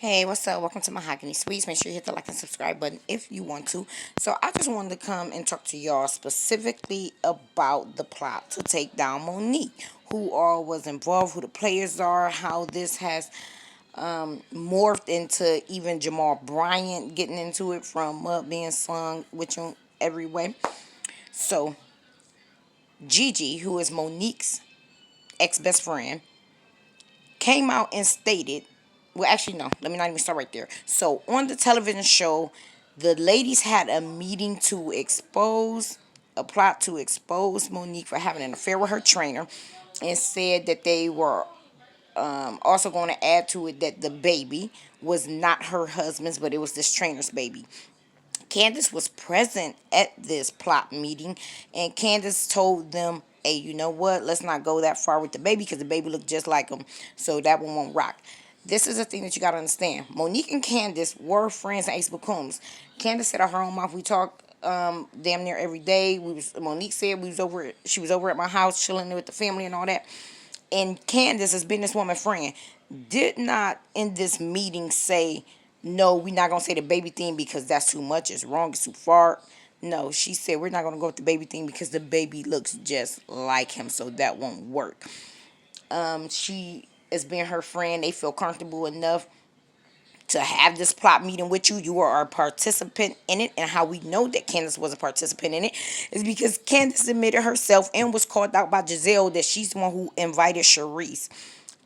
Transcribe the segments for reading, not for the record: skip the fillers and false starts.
Hey, what's up? Welcome to Mahogany Sweets. Make sure you hit the like and subscribe button if you want to. So, I just wanted to come and talk to y'all specifically about the plot to take down Monique. Who all was involved, who the players are, how this has morphed into even Jamal Bryant getting into it from being slung with him every way. So, Gigi, who is Monique's ex best friend, came out and stated, well, actually, no, let me not even start right there. So, on the television show, the ladies had a meeting to expose, a plot to expose Monique for having an affair with her trainer, and said that they were also going to add to it that the baby was not her husband's, but it was this trainer's baby. Candace was present at this plot meeting, and Candace told them, hey, you know what? Let's not go that far with the baby because the baby looked just like him, so that one won't rock. This is a thing that you got to understand. Monique and Candace were friends and ace coons. Candace said out her own mouth, we talk damn near every day. Monique said she was over at my house chilling with the family and all that. And Candace, as businesswoman friend, did not in this meeting say, no, we're not going to say the baby thing because that's too much. It's wrong. It's too far. No, she said, we're not going to go with the baby thing because the baby looks just like him. So that won't work. She, as being her friend, they feel comfortable enough to have this plot meeting with you. You are a participant in it. And how we know that Candace was a participant in it is because Candace admitted herself and was called out by Gizelle that she's the one who invited Sharice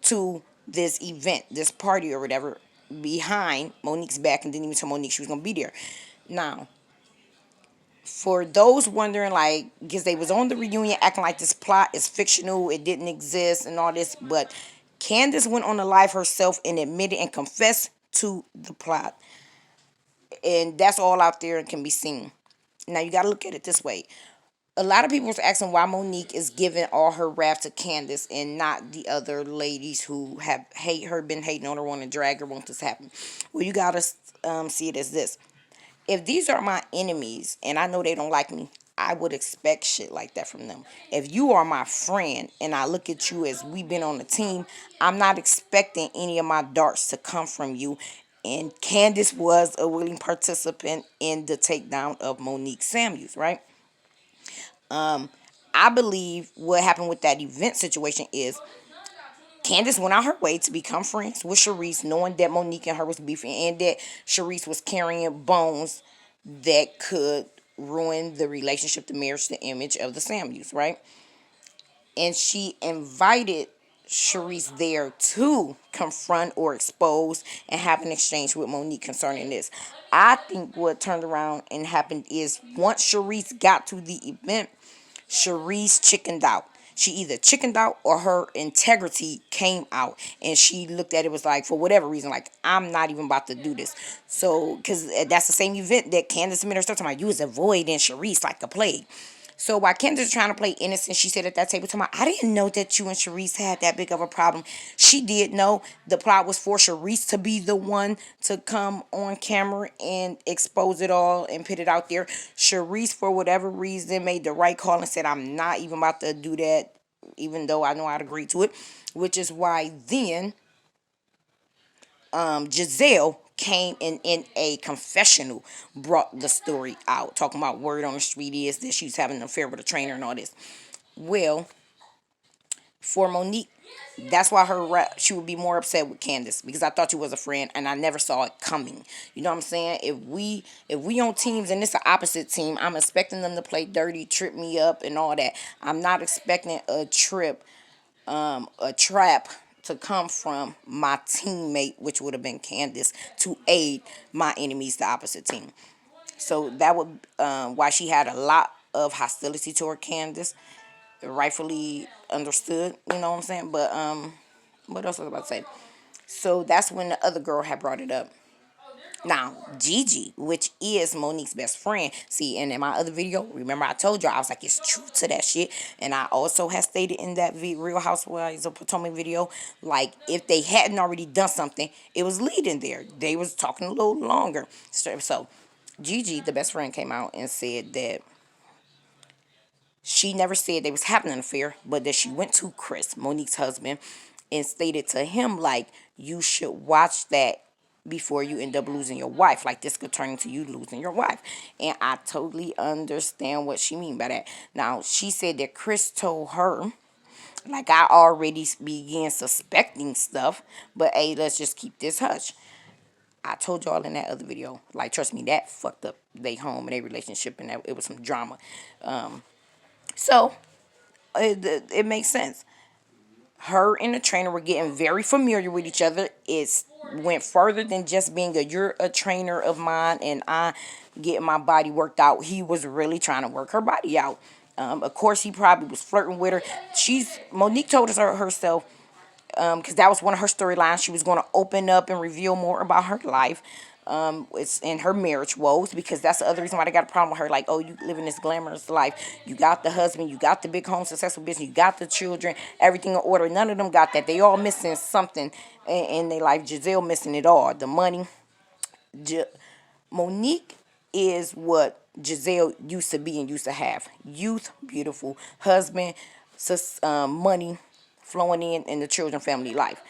to this event, this party or whatever, behind Monique's back, and didn't even tell Monique she was going to be there. Now, for those wondering, like, because they was on the reunion acting like this plot is fictional, it didn't exist and all this, but Candace went on the live herself and admitted and confessed to the plot. And that's all out there and can be seen. Now, you got to look at it this way. A lot of people was asking why Monique is giving all her wrath to Candace and not the other ladies who have been hating on her, want to drag her, want this to happen. Well, you gotta see it as this: if these are my enemies and I know they don't like me, I would expect shit like that from them. If you are my friend and I look at you as we've been on the team, I'm not expecting any of my darts to come from you. And Candace was a willing participant in the takedown of Monique Samuels, right? I believe what happened with that event situation is Candace went out her way to become friends with Sharice, knowing that Monique and her was beefing and that Sharice was carrying bones that could ruin the relationship, the marriage, the image of the Samuels, right? And she invited Sharice there to confront or expose and have an exchange with Monique concerning this. I think what turned around and happened is once Sharice got to the event, Sharice chickened out. She either chickened out or her integrity came out, and she looked at it was like, for whatever reason, like, I'm not even about to do this. So because that's the same event that Candace and her started talking about, you was avoiding Sharice like a plague. So while Candace was trying to play innocent, she said at that table, to I didn't know that you and Sharice had that big of a problem. She did know the plot was for Sharice to be the one to come on camera and expose it all and put it out there. Sharice, for whatever reason, made the right call and said, I'm not even about to do that, even though I know I'd agree to it. Which is why then Gizelle came in a confessional, brought the story out, talking about word on the street is that she's having an affair with a trainer and all this. Well, for Monique, that's why she would be more upset with Candace because I thought you was a friend and I never saw it coming. You know what I'm saying? If we on teams and it's an opposite team, I'm expecting them to play dirty, trip me up and all that. I'm not expecting a trap to come from my teammate, which would have been Candace, to aid my enemies, the opposite team. So that would why she had a lot of hostility toward Candace, rightfully understood. You know what I'm saying? But what else was I about to say? So that's when the other girl had brought it up. Now, Gigi, which is Monique's best friend, see, and in my other video, remember I told you, I was like, it's true to that shit. And I also had stated in that Real Housewives of Potomac video, like, if they hadn't already done something, it was leading there. They was talking a little longer. So, Gigi, the best friend, came out and said that she never said they was having an affair, but that she went to Chris, Monique's husband, and stated to him, like, you should watch that before you end up losing your wife. Like, this could turn into you losing your wife. And I totally understand what she mean by that. Now, she said that Chris told her, like, I already began suspecting stuff, but hey, let's just keep this hush. I told y'all in that other video, like, trust me, that fucked up they home and their relationship, and that, it was some drama. So it makes sense. Her and the trainer were getting very familiar with each other. It went further than just being you're a trainer of mine and I getting my body worked out. He was really trying to work her body out. Of course, he probably was flirting with her. Monique told us herself, because that was one of her storylines. She was going to open up and reveal more about her life. It's in her marriage woes, because that's the other reason why they got a problem with her. Like, oh, you living this glamorous life. You got the husband, you got the big home, successful business, you got the children, everything in order. None of them got that. They all missing something in their life. Giselle missing it all. The money. Monique is what Giselle used to be and used to have. Youth, beautiful husband, money flowing in the children family life.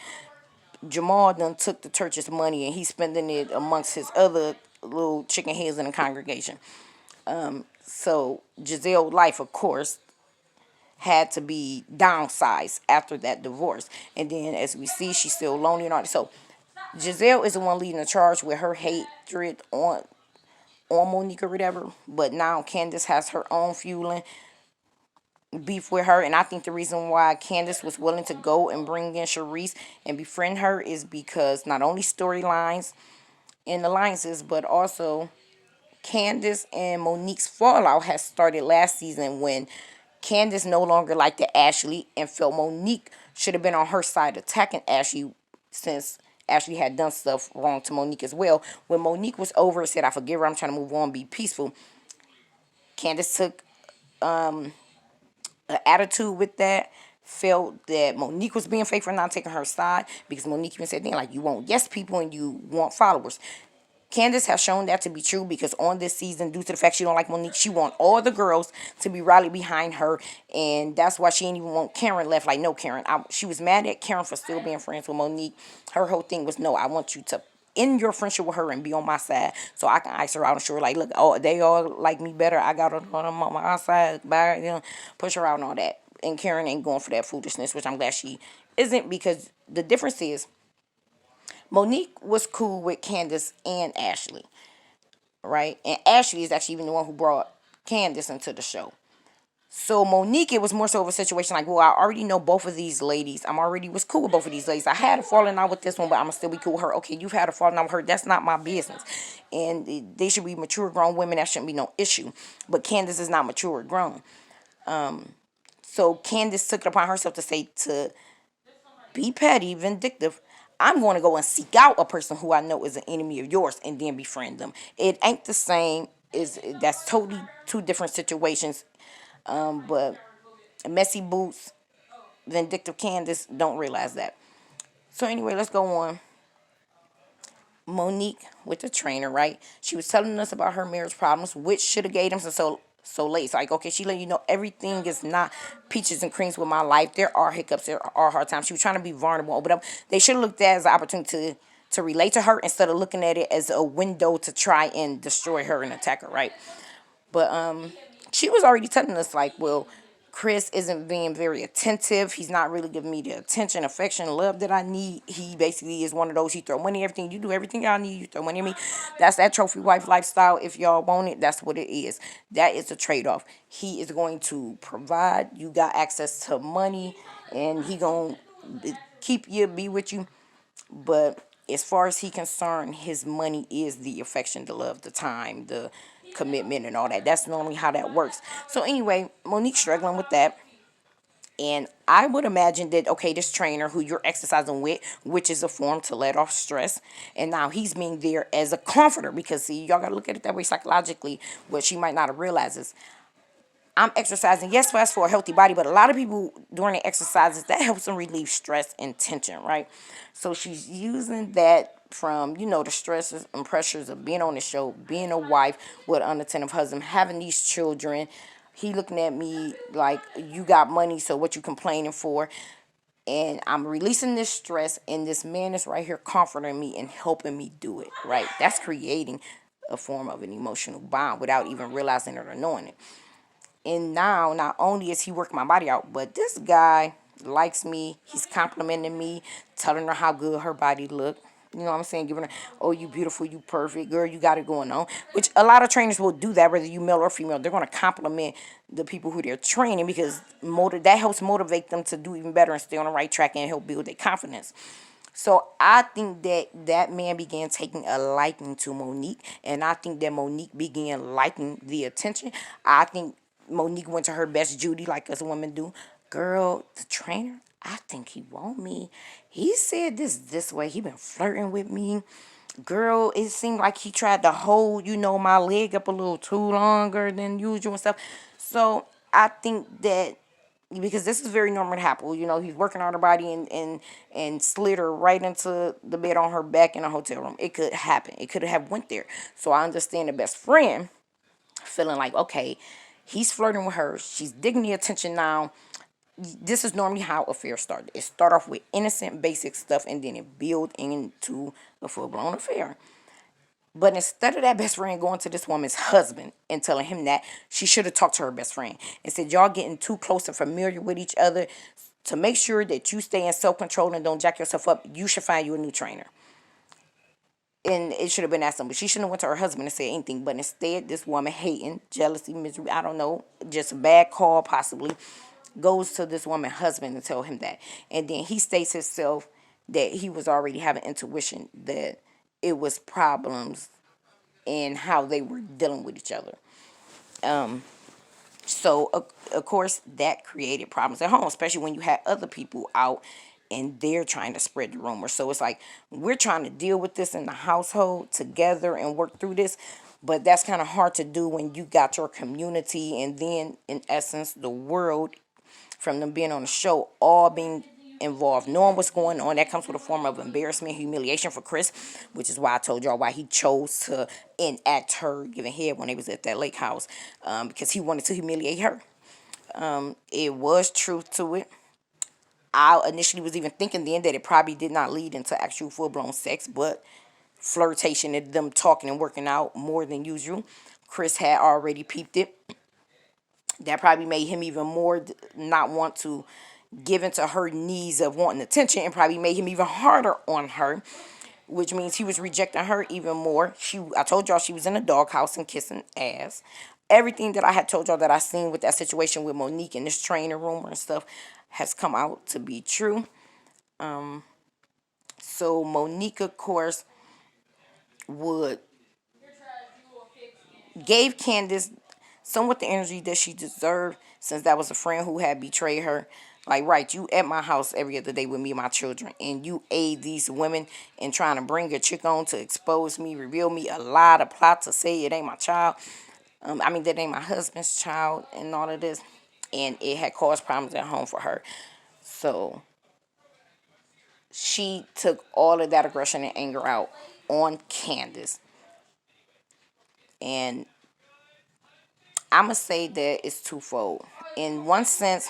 Jamal done took the church's money and he's spending it amongst his other little chicken heads in the congregation. So Giselle's life, of course, had to be downsized after that divorce. And then, as we see, she's still lonely and all that. So Gizelle is the one leading the charge with her hatred on Monique or whatever. But now Candace has her own fueling beef with her, and I think the reason why Candace was willing to go and bring in Sharice and befriend her is because not only storylines and alliances, but also Candace and Monique's fallout has started last season when Candace no longer liked Ashley and felt Monique should have been on her side attacking Ashley, since Ashley had done stuff wrong to Monique as well. When Monique was over and said, I forgive her, I'm trying to move on, be peaceful, Candace took an attitude with that, felt that Monique was being fake for not taking her side, because Monique even said, like, you want yes people and you want followers. Candace has shown that to be true, because on this season, due to the fact she don't like Monique, she want all the girls to be rallied behind her, and that's why she didn't even want Karen left. Like, no, Karen. She was mad at Karen for still being friends with Monique. Her whole thing was, no, I want you to end your friendship with her and be on my side, so I can ice her out and show her, like, look, oh, they all like me better. I got her on my side, by, push her out and all that. And Karen ain't going for that foolishness, which I'm glad she isn't, because the difference is Monique was cool with Candace and Ashley, right? And Ashley is actually even the one who brought Candace into the show. So Monique, it was more so of a situation like, well, I already know both of these ladies. I'm already was cool with both of these ladies. I had a falling out with this one, but I'm going to still be cool with her. Okay, you've had a falling out with her. That's not my business. And they should be mature, grown women. That shouldn't be no issue. But Candace is not mature or grown. So Candace took it upon herself to say, to be petty, vindictive, I'm going to go and seek out a person who I know is an enemy of yours and then befriend them. It ain't the same. That's totally two different situations. But messy boots, vindictive Candace don't realize that. So anyway, let's go on. Monique with the trainer, right? She was telling us about her marriage problems, which should have gave them so late. It's like, okay, she let you know everything is not peaches and creams with my life. There are hiccups, there are hard times. She was trying to be vulnerable, but they should have looked at it as an opportunity to relate to her instead of looking at it as a window to try and destroy her and attack her, right? But she was already telling us, like, well, Chris isn't being very attentive. He's not really giving me the attention, affection, love that I need. He basically is one of those, he throw money, everything. You do everything y'all need, you throw money at me. That's that trophy wife lifestyle. If y'all want it, that's what it is. That is a trade-off. He is going to provide. You got access to money, and he going to keep you, be with you. But as far as he concerned, his money is the affection, the love, the time, the commitment, and all that. That's normally how that works. So anyway, Monique's struggling with that. And I would imagine that, okay, this trainer who you're exercising with, which is a form to let off stress, and now he's being there as a comforter, because, see, y'all got to look at it that way psychologically. What she might not have realized is, I'm exercising, yes, fast for a healthy body, but a lot of people during the exercises, that helps them relieve stress and tension, right? So she's using that from, the stresses and pressures of being on the show, being a wife with an unattentive husband, having these children. He looking at me like, you got money, so what you complaining for? And I'm releasing this stress, and this man is right here comforting me and helping me do it, right? That's creating a form of an emotional bond without even realizing it or knowing it. And now, not only is he working my body out, but this guy likes me. He's complimenting me, telling her how good her body look. You know what I'm saying? Giving her, oh, you beautiful, you perfect, girl, you got it going on. Which a lot of trainers will do that, whether you male or female. They're going to compliment the people who they're training because that helps motivate them to do even better and stay on the right track and help build their confidence. So I think that that man began taking a liking to Monique, and I think that Monique began liking the attention. I think Monique went to her best Judy like us women do. Girl, the trainer, I think he want me. He said this way. He been flirting with me. Girl, it seemed like he tried to hold, my leg up a little too longer than usual and stuff. So I think that because this is very normal to happen. He's working on her body and slid her right into the bed on her back in a hotel room. It could happen. It could have went there. So I understand the best friend feeling like, okay, he's flirting with her. She's digging the attention now. This is normally how affairs start. It start off with innocent, basic stuff, and then it build into a full-blown affair. But instead of that best friend going to this woman's husband and telling him that, she should have talked to her best friend and said, y'all getting too close and familiar with each other. To make sure that you stay in self-control and don't jack yourself up, you should find you a new trainer. And it should have been that simple. She shouldn't have went to her husband and said anything. But instead, this woman hating, jealousy, misery, I don't know, just a bad call possibly, goes to this woman's husband and tell him that. And then he states himself that he was already having intuition that it was problems in how they were dealing with each other. So, of course, that created problems at home, especially when you had other people out and they're trying to spread the rumor. So it's like we're trying to deal with this in the household together and work through this. But that's kind of hard to do when you got your community and then, in essence, the world from them being on the show, all being involved, knowing what's going on. That comes with a form of embarrassment, humiliation for Chris, which is why I told y'all why he chose to enact her giving head when they was at that lake house, because he wanted to humiliate her. It was truth to it. I initially was even thinking then that it probably did not lead into actual full-blown sex, but flirtation and them talking and working out more than usual. Chris had already peeped it. That probably made him even more not want to give into her needs of wanting attention, and probably made him even harder on her, which means he was rejecting her even more. I told y'all she was in a doghouse and kissing ass. Everything that I had told y'all that I seen with that situation with Monique and this trainer rumor and stuff has come out to be true. So Monique, of course, would gave Candace somewhat the energy that she deserved, since that was a friend who had betrayed her. Like, right, you at my house every other day with me and my children, and you aid these women in trying to bring a chick on to expose me, reveal me, a lie, a plot to say it ain't my child. That ain't my husband's child and all of this. And it had caused problems at home for her. So she took all of that aggression and anger out on Candace. And I'm going to say that it's twofold. In one sense,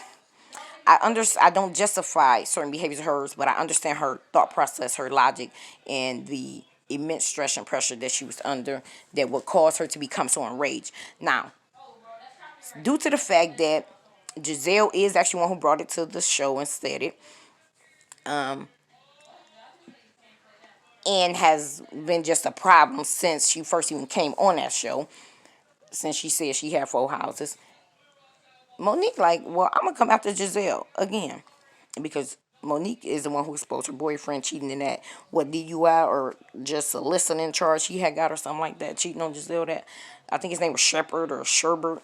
I don't justify certain behaviors of hers, but I understand her thought process, her logic, and the immense stress and pressure that she was under that would cause her to become so enraged. Now, due to the fact that Gizelle is actually one who brought it to the show and said it, and has been just a problem since she first even came on that show, since she said she had 4 houses. Monique like, well, I'm going to come after Gizelle again. Because Monique is the one who exposed her boyfriend cheating in that, DUI or just a listening charge he had got or something like that, cheating on Gizelle. That I think his name was Shepard or Sherbert.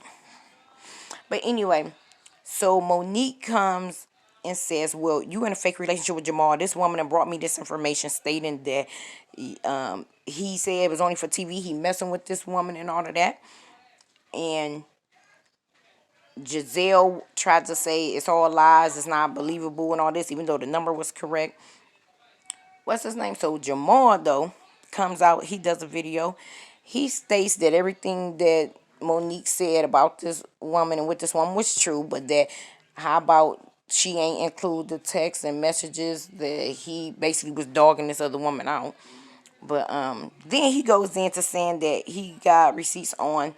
But anyway, so Monique comes and says, well, you in a fake relationship with Jamal. This woman brought me this information stating that he said it was only for TV. He messing with this woman and all of that. And Gizelle tried to say it's all lies, it's not believable and all this, even though the number was correct. What's his name? So Jamal, though, comes out, he does a video. He states that everything that Monique said about this woman and with this woman was true, but that how about she ain't include the texts and messages that he basically was dogging this other woman out. But then he goes into saying that he got receipts on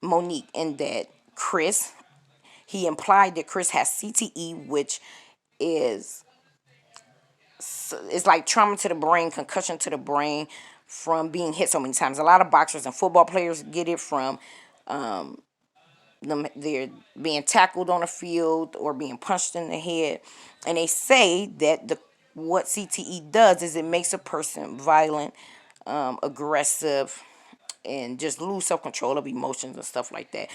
Monique and that Chris, he implied that Chris has CTE, which is it's like trauma to the brain, concussion to the brain from being hit so many times. A lot of boxers and football players get it from them, they're being tackled on the field or being punched in the head, and they say that the what CTE does is it makes a person violent, aggressive, and just lose self control of emotions and stuff like that.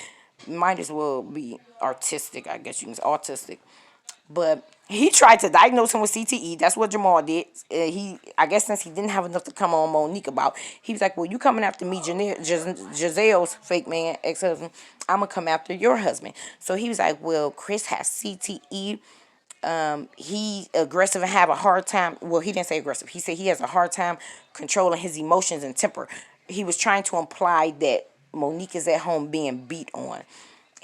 Might as well be artistic, I guess you can say autistic. But he tried to diagnose him with CTE. That's what Jamal did. I guess since he didn't have enough to come on Monique about, he was like, "Well, you coming after me, Giselle's fake man, ex-husband. I'm gonna come after your husband." So he was like, "Well, Chris has CTE. He aggressive and have a hard time." Well, he didn't say aggressive. He said he has a hard time controlling his emotions and temper. He was trying to imply that Monique is at home being beat on.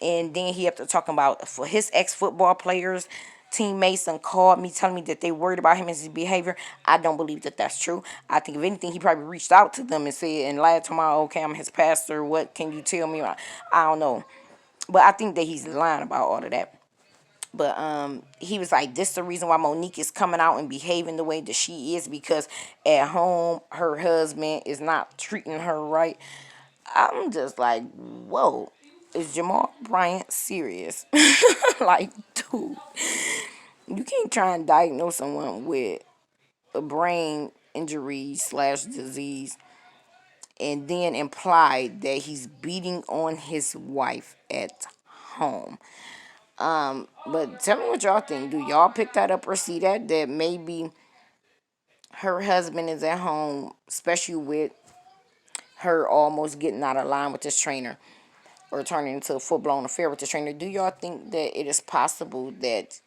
And then he after talking about for his ex-football players, teammates and called me telling me that they worried about him and his behavior. I don't believe that that's true. I think if anything, he probably reached out to them and said, and lied to my, okay, I'm his pastor. What can you tell me? I don't know. But I think that he's lying about all of that. But he was like, this is the reason why Monique is coming out and behaving the way that she is, because at home her husband is not treating her right. I'm just like, whoa, is Jamal Bryant serious? Like, dude, you can't try and diagnose someone with a brain injury slash disease and then imply that he's beating on his wife at home. But tell me what y'all think. Do y'all pick that up or see that? That maybe her husband is at home, especially with her almost getting out of line with this trainer or turning into a full-blown affair with the trainer. Do y'all think that it is possible that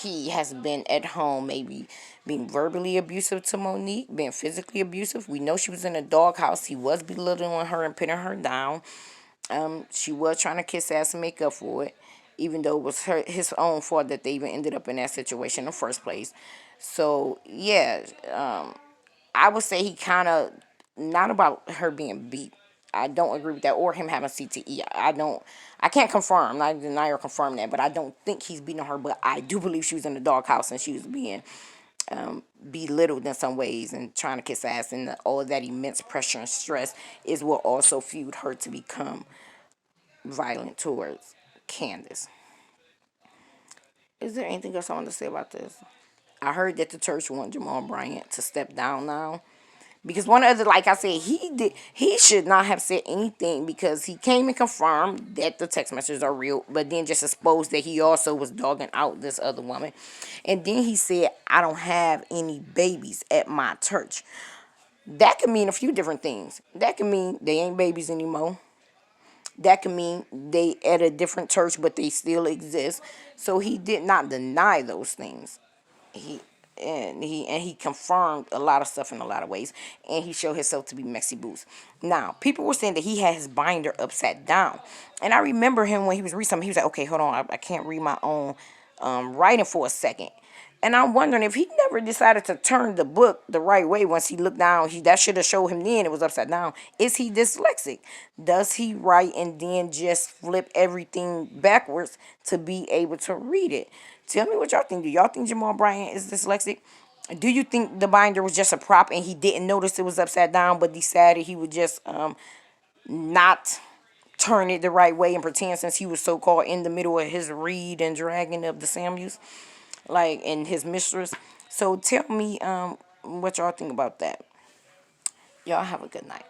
he has been at home maybe being verbally abusive to Monique, being physically abusive? We know she was in a doghouse. He was belittling her and putting her down. She was trying to kiss ass and make up for it, even though it was his own fault that they even ended up in that situation in the first place. So, yeah, I would say he kind of, not about her being beat. I don't agree with that, or him having CTE. I can't confirm, not deny or confirm that, but I don't think he's beating her. But I do believe she was in the doghouse and she was being belittled in some ways and trying to kiss ass, and all of that immense pressure and stress is what also fueled her to become violent towards Candace. Is there anything else I want to say about this? I heard that the church want Jamal Bryant to step down now. Because one other, like I said, he should not have said anything, because he came and confirmed that the text messages are real, but then just exposed that he also was dogging out this other woman. And then he said, I don't have any babies at my church. That could mean a few different things. That could mean they ain't babies anymore. That could mean they at a different church, but they still exist. So he did not deny those things. He he confirmed a lot of stuff in a lot of ways, and he showed himself to be messy boots. Now, people were saying that he had his binder upside down, and I remember him when he was reading something. He was like, "Okay, hold on, I can't read my own writing for a second." And I'm wondering if he never decided to turn the book the right way once he looked down. That should have showed him then it was upside down. Is he dyslexic? Does he write and then just flip everything backwards to be able to read it? Tell me what y'all think. Do y'all think Jamal Bryant is dyslexic? Do you think the binder was just a prop and he didn't notice it was upside down, but decided he would just not turn it the right way and pretend, since he was so called in the middle of his read and dragging of the Samuels, like, and his mistress? So tell me what y'all think about that. Y'all have a good night.